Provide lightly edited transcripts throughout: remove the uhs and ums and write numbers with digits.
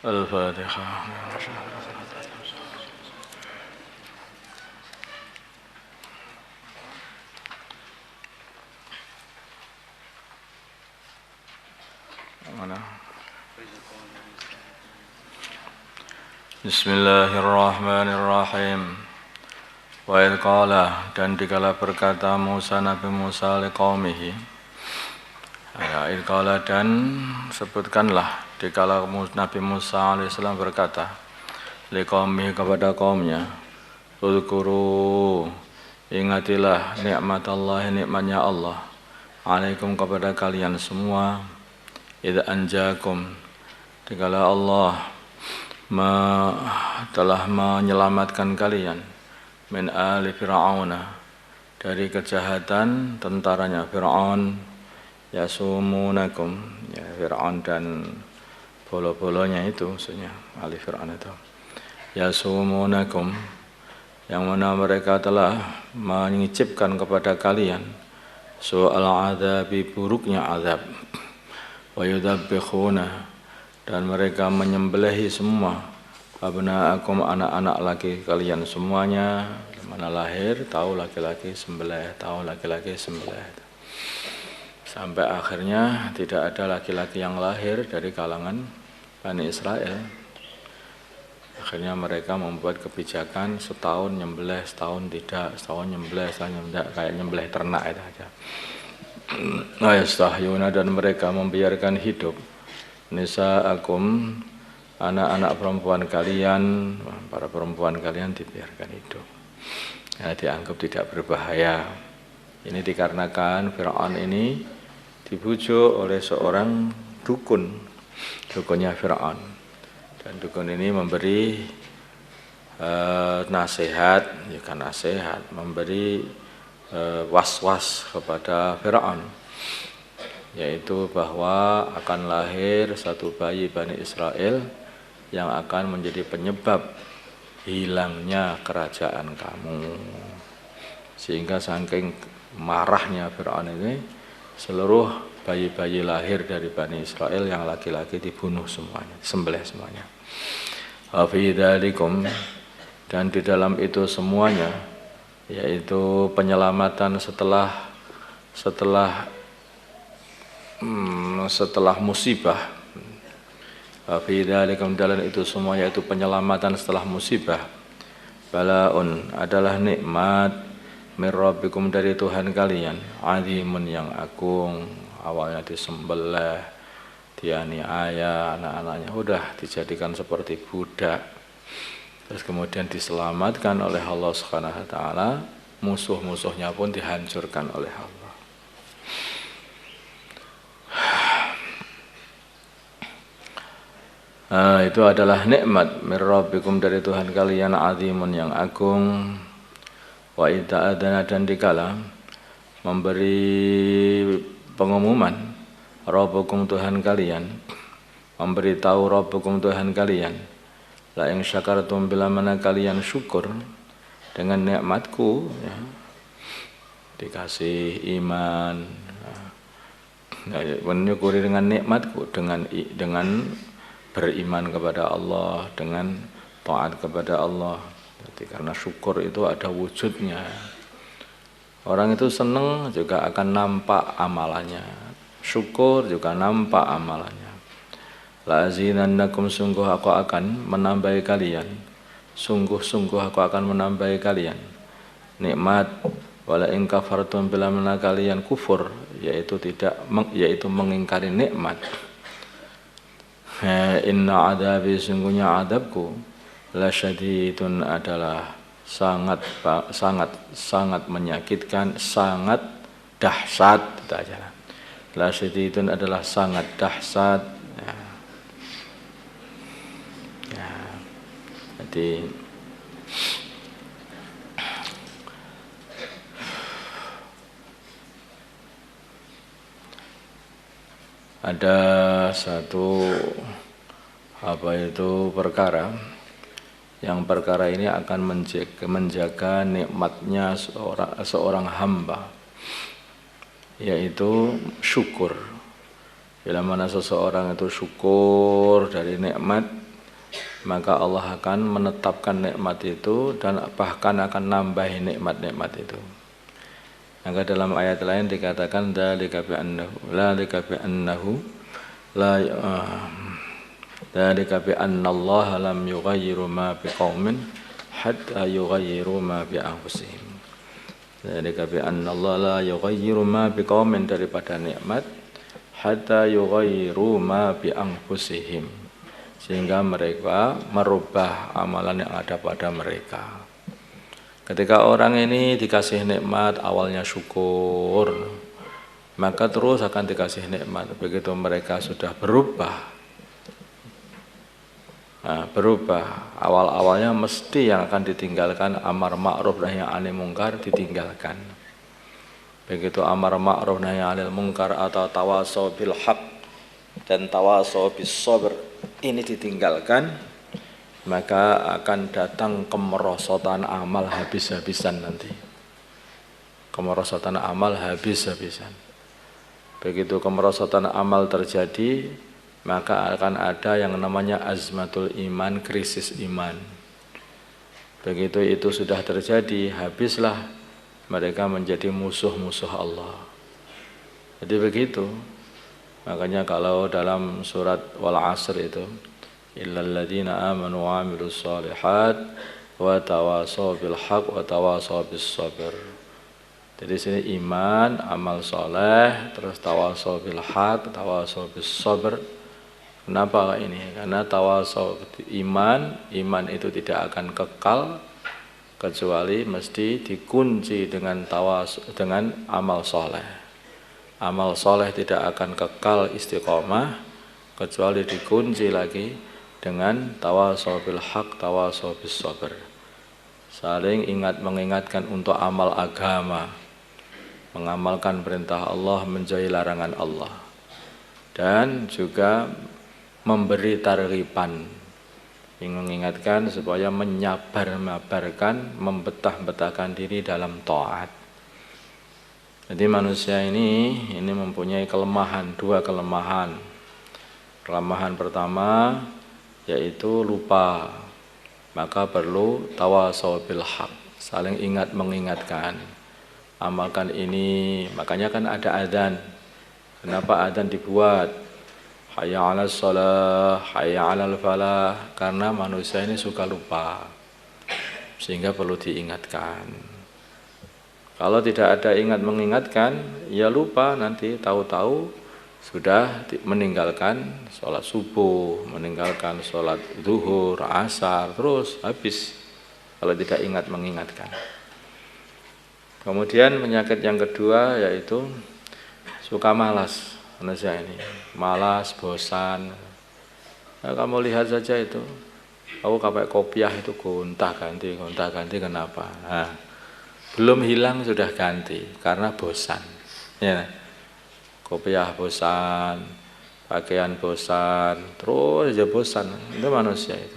الفاتحة. Bismillahirrahmanirrahim. Wa idh qala, dan dikala berkata Musa, Nabi Musa liqaumihi. Idh qala, dan sebutkanlah dikala Nabi Musa alaihissalam berkata liqaumihi, kepada kaumnya, Uzkuru, ingatilah nikmatallahi, nikmatnya Allah, alaikum, kepada kalian semua, idh anjakum, dikala Allah telah menyelamatkan kalian, min ali Fir'auna, dari kejahatan tentaranya Fir'aun, yasumunakum, ya Fir'aun dan bolo-bolonya itu maksudnya ali Fir'aun itu, yasumunakum, yang mana mereka telah mengicipkan kepada kalian soal adzabi, buruknya azab, wa yudabbikhuna, dan mereka menyembelihi semua abna'akum, anak-anak laki kalian semuanya, mana lahir tahu laki-laki sembelih, tahu laki-laki sembelih, sampai akhirnya tidak ada laki-laki yang lahir dari kalangan Bani Israel. Akhirnya mereka membuat kebijakan setahun nyembelih, setahun tidak, setahun nyembelih, setahun tidak, kayak nyembelih ternak itu aja. Yastahyuna, dan mereka membiarkan hidup nisa'akum, anak-anak perempuan kalian, para perempuan kalian dibiarkan hidup, ya, dianggap tidak berbahaya. Ini dikarenakan Fir'aun ini dibujuk oleh seorang dukun, dukunnya Fir'aun, dan dukun ini memberi nasihat, bukan nasihat, memberi was-was kepada Fir'aun, yaitu bahwa akan lahir satu bayi Bani Israel yang akan menjadi penyebab hilangnya kerajaan kamu. Sehingga saking marahnya Fir'aun ini, seluruh bayi-bayi lahir dari Bani Israel yang laki-laki dibunuh semuanya, disembelih semuanya. Fi dzalikum, dan di dalam itu semuanya, yaitu penyelamatan setelah musibah. Fi dzalika, dalam itu semua, yaitu penyelamatan setelah musibah, balaun, adalah nikmat, min rabbikum, dari Tuhan kalian, azimun, yang agung. Awalnya disembelih, dianiaya, anak-anaknya udah dijadikan seperti budak, terus kemudian diselamatkan oleh Allah Subhanahu wa taala, musuh-musuhnya pun dihancurkan oleh Allah. Itu adalah nikmat min rabbikum, dari Tuhan kalian, azimun, yang agung. Wa idza adana, dan dikala memberi pengumuman rabbukum, Tuhan kalian, memberitahu rabbukum, Tuhan kalian, la in syakartum, bila mana kalian syukur dengan nikmatku, ya, dikasih iman, menyukuri dengan nikmatku, dengan beriman kepada Allah, dengan taat kepada Allah. Jadi karena syukur itu ada wujudnya. Orang itu senang juga akan nampak amalannya, syukur juga nampak amalannya. La azinannakum, sungguh aku akan menambahi kalian, sungguh-sungguh aku akan menambahi kalian nikmat. Wala in kafartum, bila mana kalian kufur, yaitu mengingkari nikmat. Inna adabi, sungguhnya adabku, la syadidun, adalah sangat menyakitkan, sangat dahsyat. La syadidun adalah sangat dahsyat. Ya. Jadi ada satu perkara, yang perkara ini akan menjaga nikmatnya seorang hamba, yaitu syukur. Bila mana seseorang itu syukur dari nikmat, maka Allah akan menetapkan nikmat itu dan bahkan akan nambahi nikmat-nikmat itu. Maka dalam ayat lain dikatakan dzalika bi annahu Allah lam yughayyiru ma biqaumin hatta yughayyiru ma bi anfusihim. Dzalika bi Allah la yughayyiru ma biqaumin, daripada nikmat, hatta yughayyiru ma bi anfusihim, sehingga mereka merubah amalan yang ada pada mereka. Ketika orang ini dikasih nikmat, awalnya syukur, maka terus akan dikasih nikmat. Begitu mereka sudah berubah, awal-awalnya mesti yang akan ditinggalkan amar ma'ruf nahi anil munkar ditinggalkan. Begitu amar ma'ruf nahi anil munkar atau tawasau bil haq dan tawasau bis sabr ini ditinggalkan, maka akan datang kemerosotan amal habis-habisan nanti. Kemerosotan amal habis-habisan. Begitu kemerosotan amal terjadi, maka akan ada yang namanya azmatul iman, krisis iman. Begitu itu sudah terjadi, habislah mereka menjadi musuh-musuh Allah. Jadi begitu. Makanya kalau dalam surat Wal Asr itu, illal ladzina amanu wa 'amilus shalihat wa tawasaw bil haqq wa tawasaw bis sabr. Jadi sini iman, amal soleh, terus tawasaw bil haqq, tawasaw bis sabr. Kenapa ini? Karena tawasaw iman itu tidak akan kekal kecuali mesti dikunci dengan amal soleh. Amal soleh tidak akan kekal istiqomah kecuali dikunci lagi dengan tawasaw bil haq, tawasaw bis sabr. Saling ingat mengingatkan untuk amal agama, mengamalkan perintah Allah, menjauhi larangan Allah, dan juga memberi targhiban, mengingatkan supaya menyabar-mabarkan, membetah-betahkan diri dalam taat. Jadi manusia ini mempunyai dua kelemahan. Kelemahan pertama yaitu lupa, maka perlu tawasaw bil haq, saling ingat mengingatkan, amalkan ini. Makanya kan ada adzan. Kenapa adzan dibuat? Hayya 'alas shalah, hayya 'alal falah, karena manusia ini suka lupa, sehingga perlu diingatkan. Kalau tidak ada ingat mengingatkan, ya lupa, nanti tahu-tahu sudah meninggalkan sholat subuh, meninggalkan sholat zuhur, asar, terus habis kalau tidak ingat mengingatkan. Kemudian penyakit yang kedua yaitu suka malas. Manusia ini malas, bosan. Nah, kamu lihat saja itu, aku pakai kopiah itu gonta-ganti, kenapa? Nah, belum hilang sudah ganti karena bosan. Ya. Kopiah bosan, pakaian bosan, terus aja bosan. Itu manusia itu.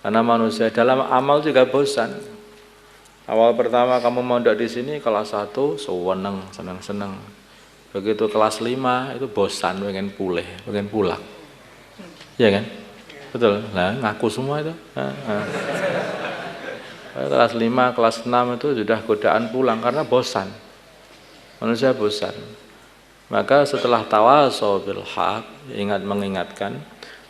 Karena manusia dalam amal juga bosan. Awal pertama kamu mondok di sini kelas 1 seneng. Begitu kelas 5 itu bosan, pengen pulang. Iya kan? Betul. Nah, ngaku semua itu. Kelas 5, kelas 6 itu sudah godaan pulang karena bosan. Manusia bosan. Maka setelah tawasaw bil haq, ingat mengingatkan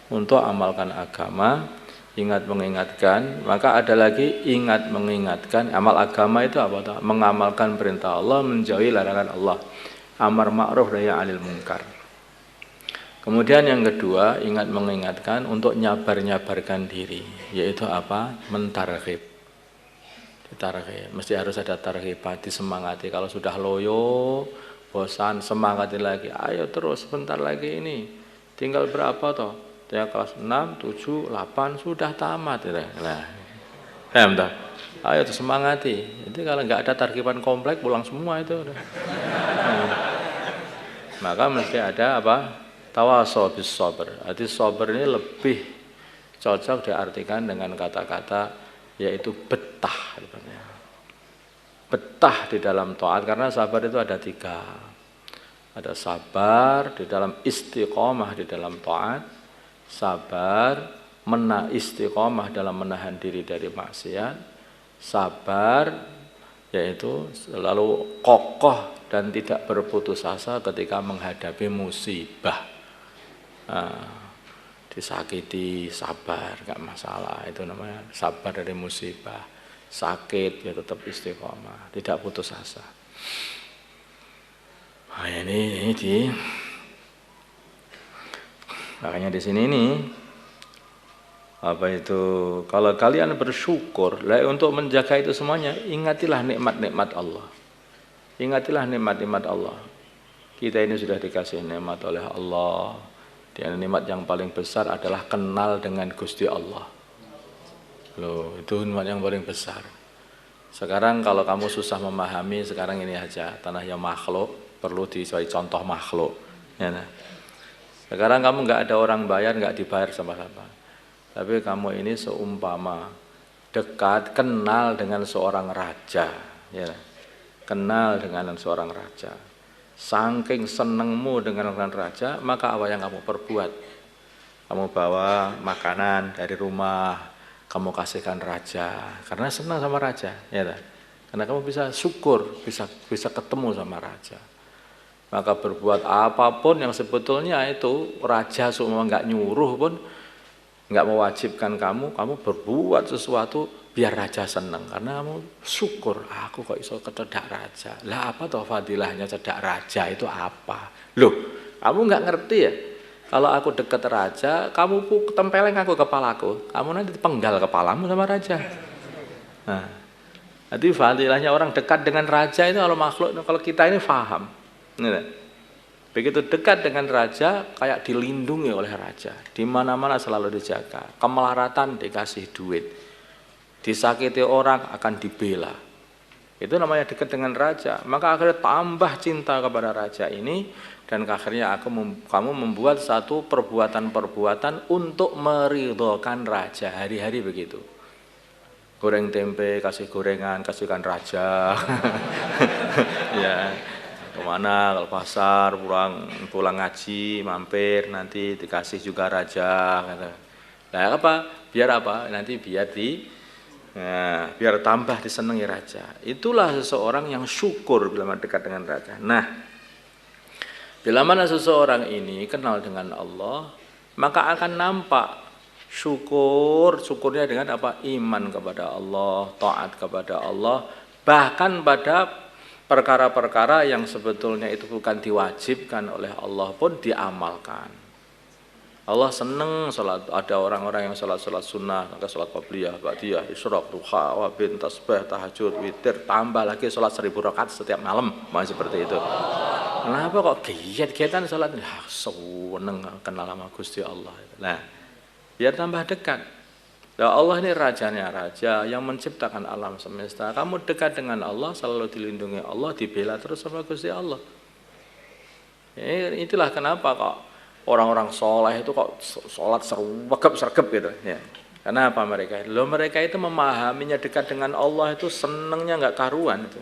untuk amalkan agama, ingat mengingatkan, maka ada lagi ingat mengingatkan. Amal agama itu apa? Mengamalkan perintah Allah, menjauhi larangan Allah, amar ma'ruf nahi anil munkar. Kemudian yang kedua, ingat mengingatkan untuk nyabar-nyabarkan diri, yaitu apa? Mentarghib. Ditarghib, mesti harus ada targhib, disemangati. Kalau sudah loyo, bosan, semangati lagi. Ayo terus, sebentar lagi ini. Tinggal berapa toh? Ya kelas 6, 7, 8 sudah tamat. Nah, entah. Ayo terus semangati. Jadi kalau nggak ada targiban komplek pulang semua itu. Nah. Maka mesti ada apa? Tawasaw bis sabr. Arti sabr ini lebih cocok diartikan dengan kata-kata yaitu betah. Betah di dalam taat, karena sabar itu ada 3. Ada sabar di dalam istiqomah di dalam taat, sabar istiqomah dalam menahan diri dari maksiat, sabar, yaitu selalu kokoh dan tidak berputus asa ketika menghadapi musibah. Disakiti, sabar, gak masalah, itu namanya sabar dari musibah. Sakit, ya tetap istiqomah, tidak putus asa. Nah, ini makanya di sini nih apa itu, kalau kalian bersyukur untuk menjaga itu semuanya, ingatilah nikmat-nikmat Allah. Ingatilah nikmat-nikmat Allah. Kita ini sudah dikasih nikmat oleh Allah. Dan nikmat yang paling besar adalah kenal dengan Gusti Allah. Loh, itu nikmat yang paling besar. Sekarang kalau kamu susah memahami, sekarang ini aja, tanah yang makhluk perlu dicari contoh makhluk. Ya, nah. Sekarang kamu nggak ada orang bayar, nggak dibayar sama-sama. Tapi kamu ini seumpama dekat, kenal dengan seorang raja, ya, kenal dengan seorang raja. Saking senengmu dengan raja, maka apa yang kamu perbuat? Kamu bawa makanan dari rumah, kamu kasihkan raja, karena senang sama raja, ya, karena kamu bisa syukur, bisa ketemu sama raja. Maka berbuat apapun yang sebetulnya itu raja semua nggak nyuruh pun, nggak mewajibkan kamu berbuat sesuatu biar raja senang, karena kamu syukur, aku kok iso kecedak raja. Lah apa toh fadilahnya cedak raja itu apa? Loh, kamu nggak ngerti ya? Kalau aku dekat raja, kamu tempeleng aku kepalaku, kamu nanti penggal kepalamu sama raja. Nah, jadi fadilahnya orang dekat dengan raja itu kalau makhluk, kalau kita ini paham. Begitu dekat dengan raja, kayak dilindungi oleh raja, di mana-mana selalu dijaga, kemelaratan dikasih duit, disakiti orang akan dibela. Itu namanya dekat dengan raja. Maka akhirnya tambah cinta kepada raja ini, dan akhirnya kamu membuat satu perbuatan-perbuatan untuk meridhokan raja. Hari-hari begitu. Goreng tempe, kasih gorengan, kasihkan raja. Ya. Kemana, kalau pasar, pulang ngaji, mampir, nanti dikasih juga raja. Nah apa? Biar apa? Nanti biar tambah disenangi raja. Itulah seseorang yang syukur bila dekat dengan raja. Nah, bila mana seseorang ini kenal dengan Allah, maka akan nampak syukurnya dengan apa? Iman kepada Allah, taat kepada Allah, bahkan pada perkara-perkara yang sebetulnya itu bukan diwajibkan oleh Allah pun diamalkan. Allah senang salat, ada orang-orang yang salat sunnah, maka salat qabliyah, ba'diyah, isyraq, duha, wabin, tasbih, tahajud, witir, tambah lagi salat 1000 rakaat setiap malam, seperti itu. Kenapa kok giat-giatan salat? Seneng kenal sama Gusti Allah. Nah, biar tambah dekat. Nah, Allah ini rajanya raja yang menciptakan alam semesta. Kamu dekat dengan Allah, selalu dilindungi Allah, dibela terus sama Gusti Allah. Itulah kenapa kok orang-orang soleh itu kok sholat sergap gitu. Ya. Kenapa mereka? Mereka itu memahaminya dekat dengan Allah itu senengnya nggak karuan itu.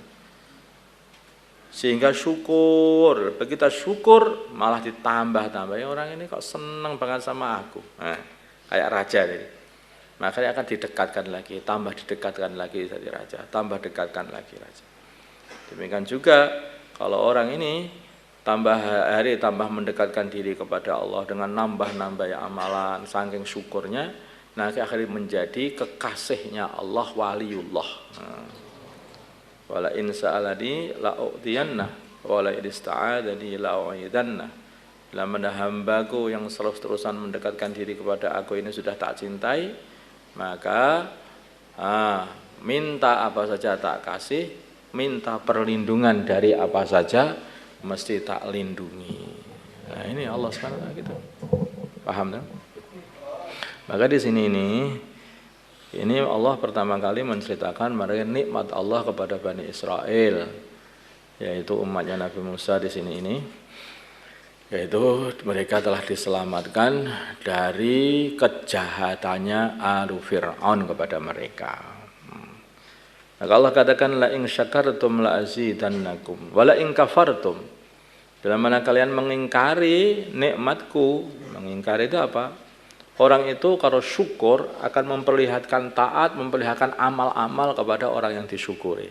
Sehingga syukur, begitu syukur malah ditambah-tambah. Orang ini kok seneng banget sama aku. Nah, kayak raja ini. Makanya akan didekatkan lagi, tambah didekatkan lagi jadi raja, tambah dekatkan lagi raja. Demikian juga kalau orang ini tambah hari tambah mendekatkan diri kepada Allah dengan nambah-nambah amalan, saking syukurnya, nah akhirnya menjadi kekasihnya Allah, waliullah. Wala in sa'alani la'u'tiyanna wala in ista'adani la'u'idanna. Bila mana hambaku yang terus-terusan mendekatkan diri kepada aku ini sudah tak cintai, maka minta apa saja tak kasih, minta perlindungan dari apa saja mesti tak lindungi. Nah ini Allah SWT gitu. Paham tak? Maka di sini ini Allah pertama kali menceritakan mereka nikmat Allah kepada Bani Israel, yaitu umatnya Nabi Musa di sini ini. Yaitu mereka telah diselamatkan dari kejahatannya Alu Fir'aun kepada mereka. Maka Allah katakan la in syakartum la azidannakum wa la in kafartum. Bila mana kalian mengingkari nikmatku, mengingkari itu apa? Orang itu kalau syukur akan memperlihatkan taat, memperlihatkan amal-amal kepada orang yang disyukuri.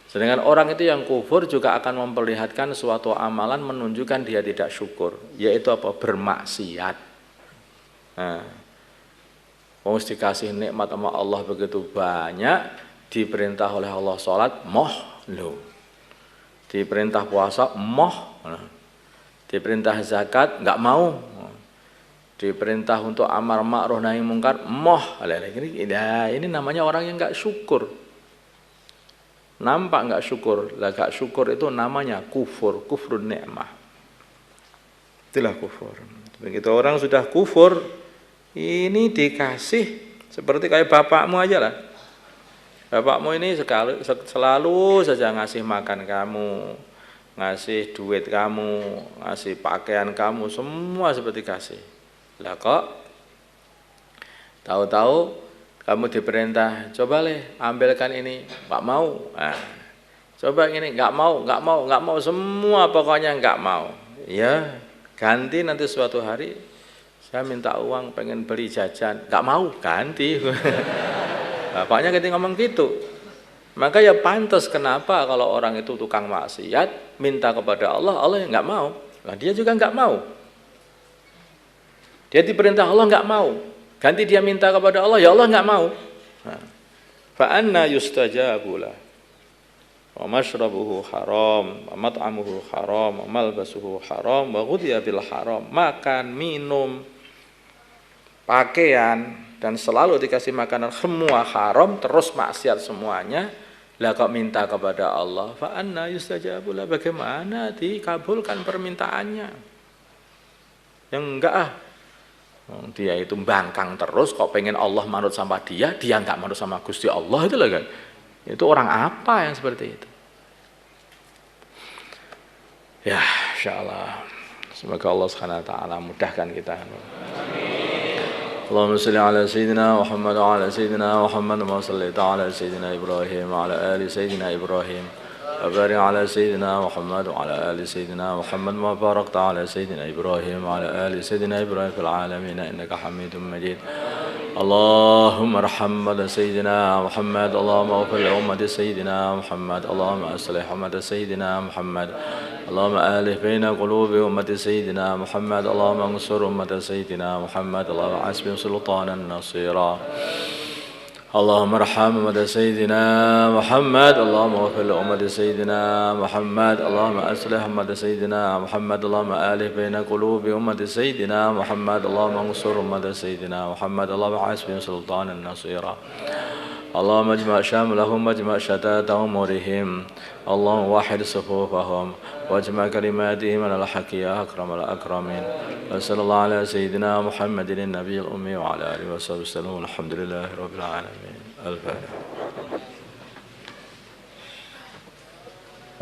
Sedangkan orang itu yang kufur juga akan memperlihatkan suatu amalan menunjukkan dia tidak syukur, yaitu apa? Bermaksiat. Nah, mesti dikasih nikmat sama Allah begitu banyak, diperintah oleh Allah sholat, diperintah puasa, diperintah zakat, nggak mau, diperintah untuk amar ma'ruf nahi mungkar, ini namanya orang yang nggak syukur. Nampak nggak syukur? Lah nggak syukur itu namanya kufur, kufrun ni'mah. Itulah kufur. Begitu orang sudah kufur, ini dikasih seperti kayak bapakmu aja lah. Bapakmu ini selalu saja ngasih makan kamu, ngasih duit kamu, ngasih pakaian kamu, semua seperti kasih. Lah kok tahu-tahu kamu diperintah, coba ambilkan ini, nggak mau. Nah, coba ini, nggak mau, semua pokoknya nggak mau. Ya, ganti nanti suatu hari, saya minta uang pengen beli jajan, nggak mau, ganti. Bapaknya ketika ngomong gitu. Maka ya pantas kenapa kalau orang itu tukang maksiat, minta kepada Allah, Allah yang nggak mau. Nah, dia juga nggak mau. Dia diperintah Allah nggak mau. Ganti dia minta kepada Allah, ya Allah nggak mau. Fa anna yustajabu lah. Wa mashrabuhu haram, wa mat'amuhu haram, wa malbasuhu haram, wa ghudhiya bil haram. Makan, minum, pakaian dan selalu dikasih makanan semua haram, terus maksiat semuanya. Lah kok minta kepada Allah, fa anna yustajabu lah, bagaimana dikabulkan permintaannya? Yang enggak dia itu bangkang terus, kok pengen Allah manut sama dia nggak manut sama Gusti Allah, itu lah kan. Itu orang apa yang seperti itu? Ya, insyaallah semoga Allah Subhanahu wa taala mudahkan kita. Allahumma shalli ala sayyidina Muhammad wa ala sayyidina Muhammad wa salli ala sayyidina Ibrahim wa ala ali sayyidina Ibrahim. وبارك على سيدنا محمد وعلى آل سيدنا محمد وبارك على سيدنا إبراهيم وعلى آل سيدنا إبراهيم في العالمين إنك حميد مجيد اللهم ارحم سيدنا محمد اللهم اغفر لأمة سيدنا محمد اللهم أصلح أمة سيدنا محمد اللهم آلف بين قلوب أمة سيدنا محمد اللهم انصر أمة سيدنا محمد اللهم حسبهم سلطانا نصيرا اللهم ارحم أمة سيدنا محمد اللهم اغفر لأمة سيدنا محمد اللهم أصلح أمة سيدنا محمد اللهم آلف بين قلوب أمة سيدنا محمد اللهم انصر أمة سيدنا محمد اللهم حسبهم سلطانا نصيرا اللهم اجمع شاملهم واجمع شتات أمورهم اللهم وحد صفوفهم واجمع كلماتهم على الحق يا أكرم الأكرمين وصلى الله على سيدنا محمد النبي الأمي وعلى آله وصحبه وسلم الحمد لله رب العالمين الفاتحة